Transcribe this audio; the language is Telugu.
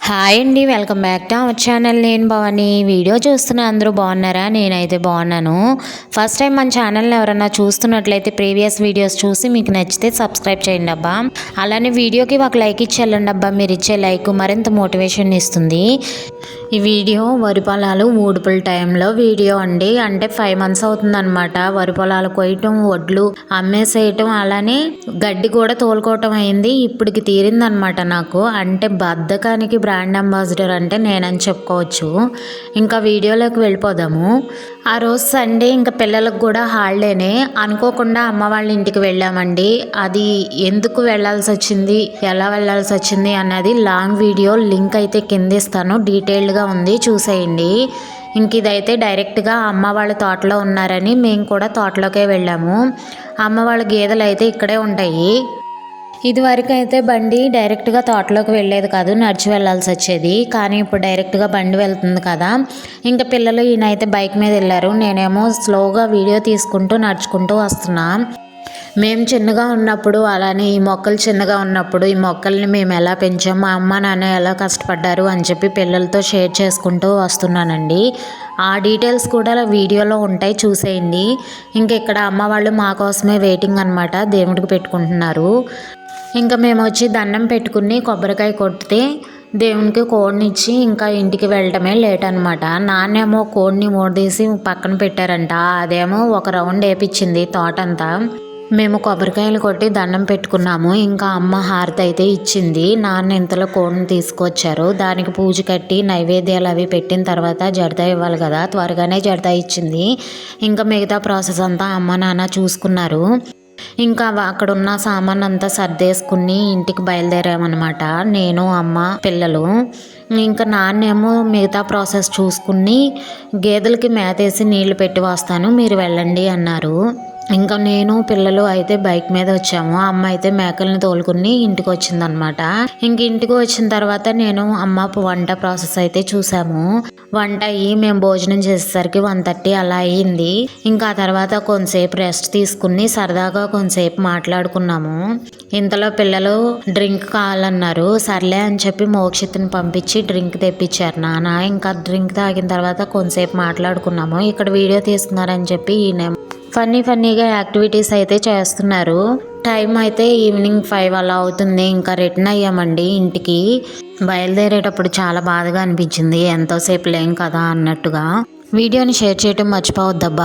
హాయ్ అండి, welcome back to our channel. నేను భవాని. వీడియో చూస్తున్న అందరూ బాగున్నారా? నేనైతే బాగున్నాను. ఫస్ట్ టైం మన ఛానల్ని ఎవరైనా చూస్తున్నట్లయితే ప్రీవియస్ వీడియోస్ చూసి మీకు నచ్చితే సబ్స్క్రైబ్ చేయండి అబ్బా. అలానే వీడియోకి ఒక లైక్ ఇచ్చి వెళ్ళండి అబ్బా. మీరు ఇచ్చే లైక్ మరింత మోటివేషన్ ఇస్తుంది. ఈ వీడియో వరి పొలాలు ఊడుపుల టైంలో వీడియో అండి. అంటే 5 months అవుతుందన్నమాట వరి పొలాలు కొయ్యటం, వడ్లు అమ్మేసేయటం, అలానే గడ్డి కూడా తోలుకోవటం అయింది. ఇప్పటికి తీరిందనమాట నాకు. అంటే బద్ధకానికి బ్రాండ్ అంబాసిడర్ అంటే నేనని చెప్పుకోవచ్చు. ఇంకా వీడియోలోకి వెళ్ళిపోదాము. ఆ రోజు సండే, ఇంకా పిల్లలకు కూడా హాలిడేనే. అనుకోకుండా అమ్మ వాళ్ళ ఇంటికి వెళ్ళామండి. అది ఎందుకు వెళ్ళాల్సి వచ్చింది, ఎలా వెళ్ళాల్సి వచ్చింది అన్నది లాంగ్ వీడియో లింక్ అయితే కింద ఇస్తాను. డీటెయిల్డ్గా ఉంది, చూసేయండి. ఇంక ఇదైతే డైరెక్ట్గా అమ్మ వాళ్ళ తోటలో ఉన్నారని మేము కూడా తోటలోకే వెళ్ళాము. అమ్మ వాళ్ళ గేదెలు అయితే ఇక్కడే ఉంటాయి. ఇదివరకు అయితే బండి డైరెక్ట్గా తోటలోకి వెళ్ళేది కాదు, నడిచి వెళ్ళాల్సి వచ్చేది. కానీ ఇప్పుడు డైరెక్ట్గా బండి వెళ్తుంది కదా. ఇంకా పిల్లలు ఈయనైతే బైక్ మీద వెళ్ళారు. నేనేమో స్లోగా వీడియో తీసుకుంటూ నడుచుకుంటూ వస్తున్నా. మేము చిన్నగా ఉన్నప్పుడు, అలానే ఈ మొక్కలు చిన్నగా ఉన్నప్పుడు ఈ మొక్కల్ని మేము ఎలా పెంచాం, మా అమ్మ నాన్న ఎలా కష్టపడ్డారు అని చెప్పి పిల్లలతో షేర్ చేసుకుంటూ వస్తున్నానండి. ఆ డీటెయిల్స్ కూడా వీడియోలో ఉంటాయి, చూసేయండి. ఇంక ఇక్కడ అమ్మ వాళ్ళు మా కోసమే వెయిటింగ్ అనమాట, దేవుడికి పెట్టుకుంటున్నారు. ఇంకా మేము వచ్చి దండం పెట్టుకుని కొబ్బరికాయ కొడితే దేవునికి కోడినిచ్చి ఇంకా ఇంటికి వెళ్ళటమే లేట్ అనమాట. నాన్నేమో కోడిని మూడదీసి పక్కన పెట్టారంట. అదేమో ఒక రౌండ్ వేపించింది తోటంతా. మేము కొబ్బరికాయలు కొట్టి దండం పెట్టుకున్నాము. ఇంకా అమ్మ హారతి అయితే ఇచ్చింది. నాన్న ఇంతలో కోడిని తీసుకొచ్చారు. దానికి పూజ కట్టి నైవేద్యాలు అవి పెట్టిన తర్వాత జడతా ఇవ్వాలి కదా, త్వరగానే జడతా ఇచ్చింది. ఇంకా మిగతా ప్రాసెస్ అంతా అమ్మ నాన్న చూసుకున్నారు. ఇంకా అక్కడ ఉన్న సామాన్ అంతా సర్దేసుకుని ఇంటికి బయలుదేరామన్నమాట, నేను అమ్మ పిల్లలు. ఇంకా నాన్నేమో మిగతా ప్రాసెస్ చూసుకుని గేదెలకి మేతేసి నీళ్లు పెట్టి వస్తాను, మీరు వెళ్ళండి అన్నారు. ఇంకా నేను పిల్లలు అయితే బైక్ మీద వచ్చాము. అమ్మ అయితే మేకల్ని తోలుకుని ఇంటికి వచ్చిందనమాట. ఇంక ఇంటికి వచ్చిన తర్వాత నేను అమ్మ వంట ప్రాసెస్ అయితే చూసాము. వంట అయ్యి మేము భోజనం చేసేసరికి 1:30 అలా అయ్యింది. ఇంకా ఆ తర్వాత కొంతసేపు రెస్ట్ తీసుకుని సరదాగా కొంతసేపు మాట్లాడుకున్నాము. ఇంతలో పిల్లలు డ్రింక్ కావాలన్నారు. సర్లే అని చెప్పి మోక్షిత్ని పంపించి డ్రింక్ తెప్పించారు నాన్న. ఇంకా డ్రింక్ తాగిన తర్వాత కొంతసేపు మాట్లాడుకున్నాము. ఇక్కడ వీడియో తీస్తున్నారని చెప్పి ఈయన ఫన్నీగా యాక్టివిటీస్ అయితే చేస్తున్నారు. టైం అయితే ఈవినింగ్ 5 అలా అవుతుంది. ఇంకా రిటర్న్ అయ్యామండి ఇంటికి. బయలుదేరేటప్పుడు చాలా బాధగా అనిపించింది, ఎంతోసేపు లేం కదా అన్నట్టుగా. వీడియోని షేర్ చేయటం మర్చిపోవద్దబ్బా.